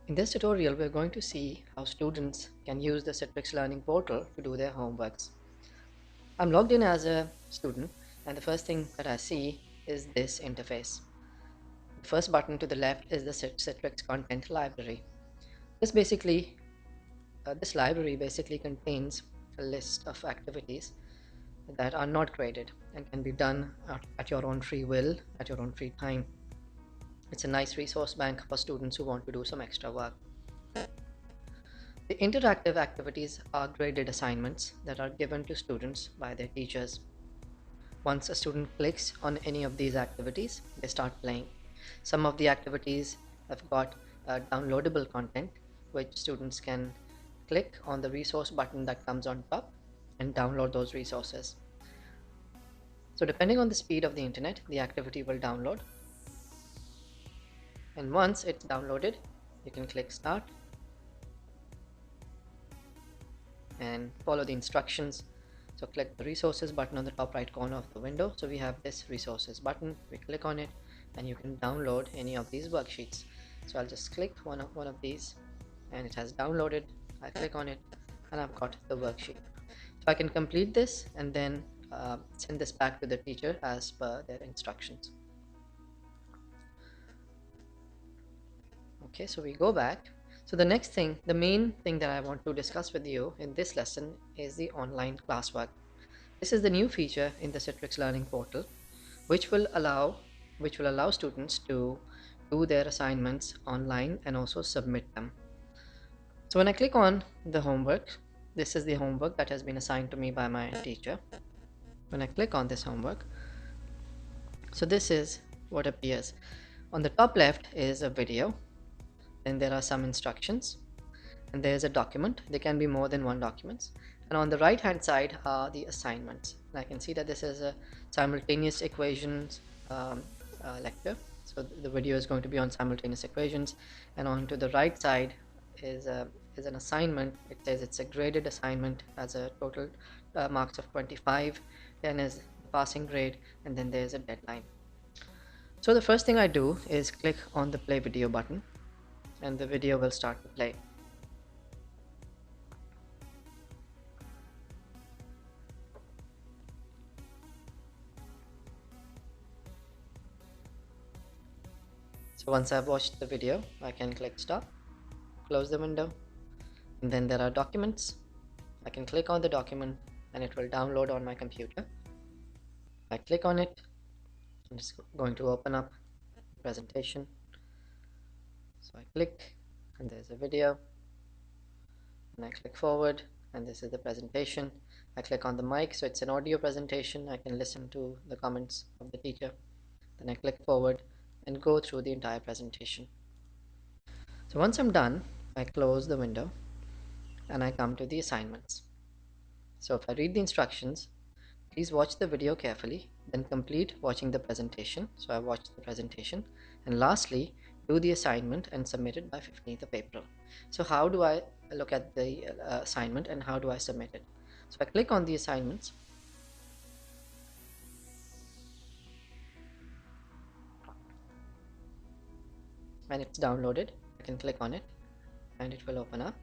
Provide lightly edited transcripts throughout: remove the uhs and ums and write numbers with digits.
In this tutorial, we're going to see how students can use the Citrex Learning Portal to do their homeworks. I'm logged in as a student, and the first thing that I see is this interface. The first button to the left is the Citrex Content Library. This library basically contains a list of activities that are not graded and can be done at your own free will, at your own free time. It's a nice resource bank for students who want to do some extra work. The interactive activities are graded assignments that are given to students by their teachers. Once a student clicks on any of these activities, they start playing. Some of the activities have got downloadable content, which students can click on the resource button that comes on top and download those resources. So depending on the speed of the internet, the activity will download. And once it's downloaded, you can click start and follow the instructions. So click the resources button on the top right corner of the window. So we have this resources button. We click on it and you can download any of these worksheets. So I'll just click one of these and it has downloaded. I click on it and I've got the worksheet. So I can complete this and then send this back to the teacher as per their instructions. Okay, so we go back. So the next thing, the main thing that I want to discuss with you in this lesson is the online classwork. This is the new feature in the Citrex Learning Portal, which will allow students to do their assignments online and also submit them. So when I click on the homework, this is the homework that has been assigned to me by my teacher. When I click on this homework, so this is what appears. On the top left is a video, then there are some instructions, and there's a document. There can be more than one documents, and on the right hand side are the assignments. And I can see that this is a simultaneous equations lecture. So the video is going to be on simultaneous equations, and on to the right side is an assignment. It says it's a graded assignment, has a total marks of 25, then is the passing grade, and then there's a deadline. So the first thing I do is click on the play video button and the video will start to play. So once I've watched the video, I can click stop, close the window, and then there are documents. I can click on the document and it will download on my computer. I click on it, and it's going to open up the presentation. So I click and there's a video, and I click forward and this is the presentation. I click on the mic, so it's an audio presentation. I can listen to the comments of the teacher. Then I click forward and go through the entire presentation. So once I'm done, I close the window and I come to the assignments. So if I read the instructions, please watch the video carefully, then complete watching the presentation. So I watched the presentation, and lastly do the assignment and submit it by 15th of April. So how do I look at the assignment and how do I submit it? So I click on the assignments, and it's downloaded. I can click on it and it will open up.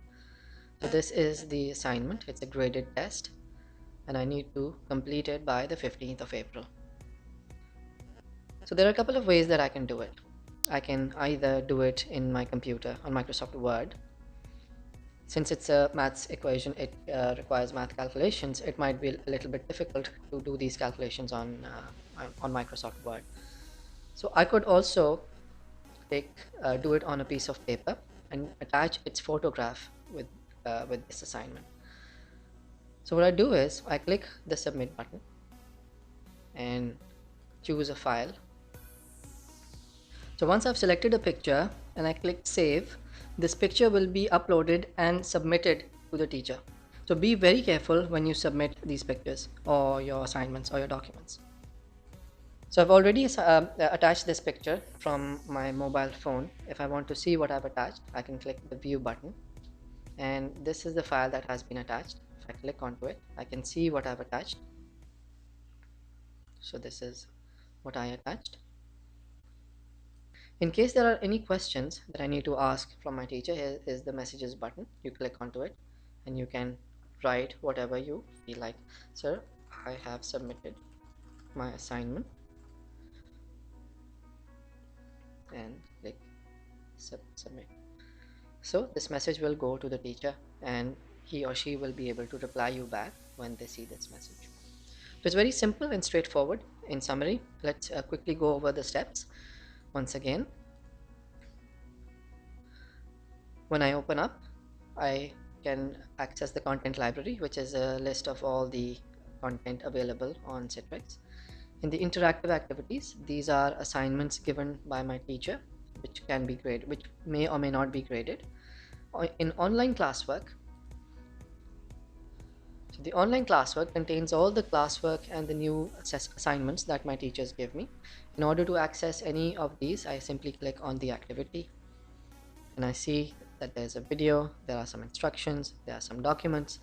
So this is the assignment. It's a graded test and I need to complete it by the 15th of April. So there are a couple of ways that I can do it. I can either do it in my computer on Microsoft Word. Since it's a maths equation, it requires math calculations. It might be a little bit difficult to do these calculations on Microsoft Word. So I could also do it on a piece of paper and attach its photograph with this assignment. So what I do is I click the submit button and choose a file. So once I've selected a picture and I click save, this picture will be uploaded and submitted to the teacher. So be very careful when you submit these pictures or your assignments or your documents. So I've already attached this picture from my mobile phone. If I want to see what I've attached, I can click the view button, and this is the file that has been attached. If I click onto it, I can see what I've attached. So this is what I attached. In case there are any questions that I need to ask from my teacher, here is the messages button. You click onto it and you can write whatever you feel like. Sir, I have submitted my assignment, and click submit. So this message will go to the teacher and he or she will be able to reply you back when they see this message. So it's very simple and straightforward. In summary, let's quickly go over the steps once again. When I open up, I can access the content library, which is a list of all the content available on Citrex. In the interactive activities, these are assignments given by my teacher, which can be graded, which may or may not be graded. In online classwork, so the online classwork contains all the classwork and the new assignments that my teachers give me. In order to access any of these, I simply click on the activity and I see that there's a video, there are some instructions, there are some documents,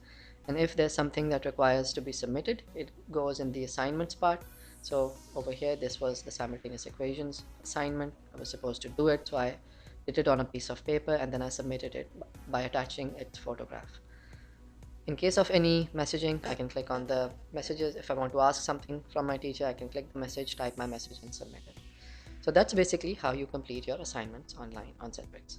and if there's something that requires to be submitted, it goes in the assignments part. So over here, this was the simultaneous equations assignment. I was supposed to do it, so I did it on a piece of paper and then I submitted it by attaching its photograph. In case of any messaging, I can click on the messages. If I want to ask something from my teacher, I can click the message, type my message and submit it. So that's basically how you complete your assignments online on Citrex.